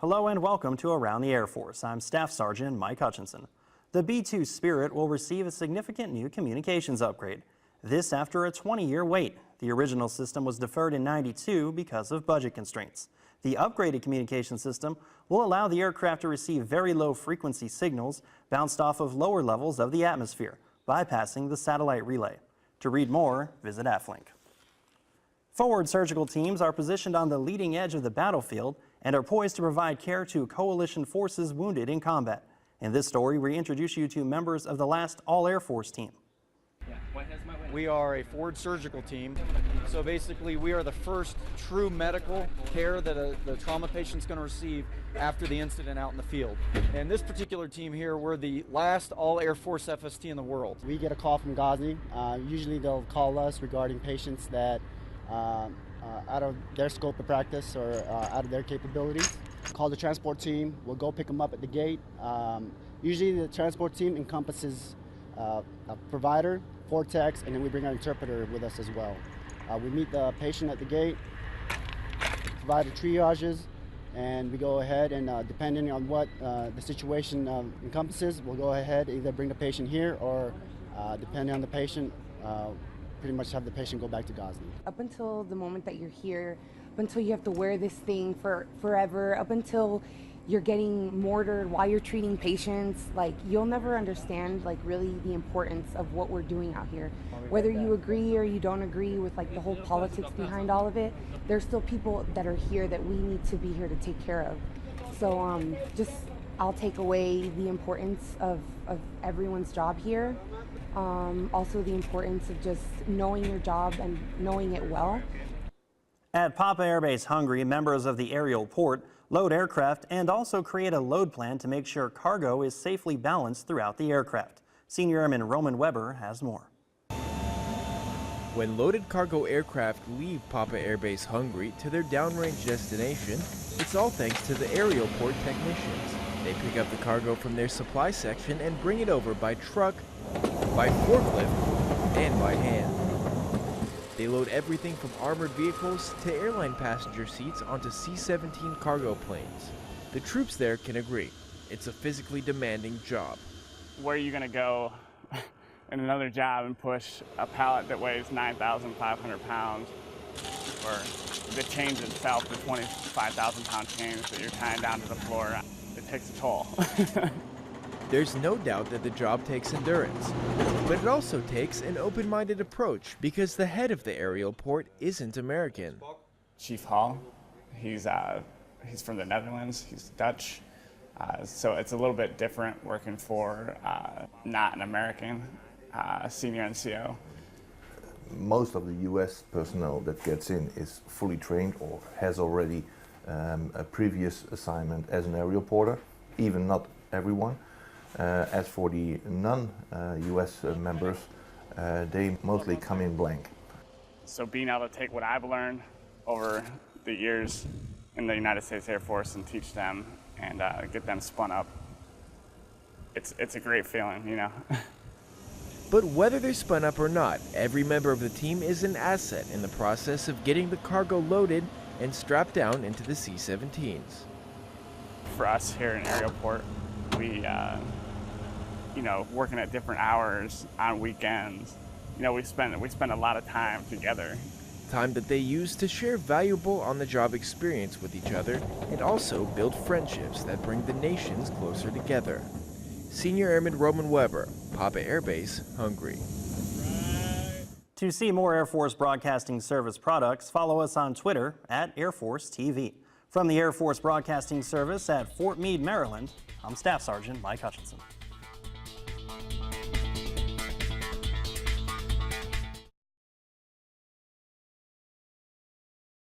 Hello and welcome to Around the Air Force. I'm Staff Sergeant Mike Hutchinson. The B-2 Spirit will receive a significant new communications upgrade. This after a 20-year wait. The original system was deferred in '92 because of budget constraints. The upgraded communication system will allow the aircraft to receive very low frequency signals bounced off of lower levels of the atmosphere, bypassing the satellite relay. To read more, visit AFLink. Forward surgical teams are positioned on the leading edge of the battlefield and are poised to provide care to coalition forces wounded in combat. In this story, we introduce you to members of the last All-Air Force team. We are a forward surgical team, so basically we are the first true medical care that the trauma patient's going to receive after the incident out in the field. And this particular team here, we're the last All-Air Force FST in the world. We get a call from Ghazni. Usually they'll call us regarding patients that out of their scope of practice or out of their capabilities. Call the transport team, we'll go pick them up at the gate. Usually the transport team encompasses a provider, 4 techs, and then we bring our interpreter with us as well. We meet the patient at the gate, provide the triages, and we go ahead and depending on what the situation encompasses, we'll go ahead either bring the patient here or depending on the patient, pretty much have the patient go back to Ghazni. Up until the moment that you're here, up until you have to wear this thing for forever, up until you're getting mortared while you're treating patients, like you'll never understand like really the importance of what we're doing out here. Whether you agree or you don't agree with like the whole politics behind all of it, there's still people that are here that we need to be here to take care of. So just I'll take away the importance of everyone's job here. Also the importance of just knowing your job and knowing it well. At Papa Air Base Hungary, members of the aerial port load aircraft and also create a load plan to make sure cargo is safely balanced throughout the aircraft. Senior Airman Roman Weber has more. When loaded cargo aircraft leave Papa Air Base Hungary to their downrange destination, it's all thanks to the aerial port technicians. They pick up the cargo from their supply section and bring it over by truck, by forklift, and by hand. They load everything from armored vehicles to airline passenger seats onto C-17 cargo planes. The troops there can agree. It's a physically demanding job. Where are you going to go in another job and push a pallet that weighs 9,500 pounds, or the chains itself, the 25,000-pound chains that you're tying down to the floor? It takes a toll. There's no doubt that the job takes endurance, but it also takes an open-minded approach because the head of the aerial port isn't American. Chief Hall, he's from the Netherlands, he's Dutch, so it's a little bit different working for not an American senior NCO. Most of the U.S. personnel that gets in is fully trained or has already a previous assignment as an aerial porter, even not everyone. As for the non-U.S. members, they mostly come in blank. So being able to take what I've learned over the years in the United States Air Force and teach them and get them spun up, it's a great feeling, you know. But whether they're spun up or not, every member of the team is an asset in the process of getting the cargo loaded and strapped down into the C-17s. For us here in aerial port, we, you know, working at different hours on weekends, you know, we spend a lot of time together. Time that they use to share valuable on-the-job experience with each other and also build friendships that bring the nations closer together. Senior Airman Roman Weber, Papa Air Base, Hungary. To see more Air Force Broadcasting Service products, follow us on Twitter at Air Force TV. From the Air Force Broadcasting Service at Fort Meade, Maryland, I'm Staff Sergeant Mike Hutchinson.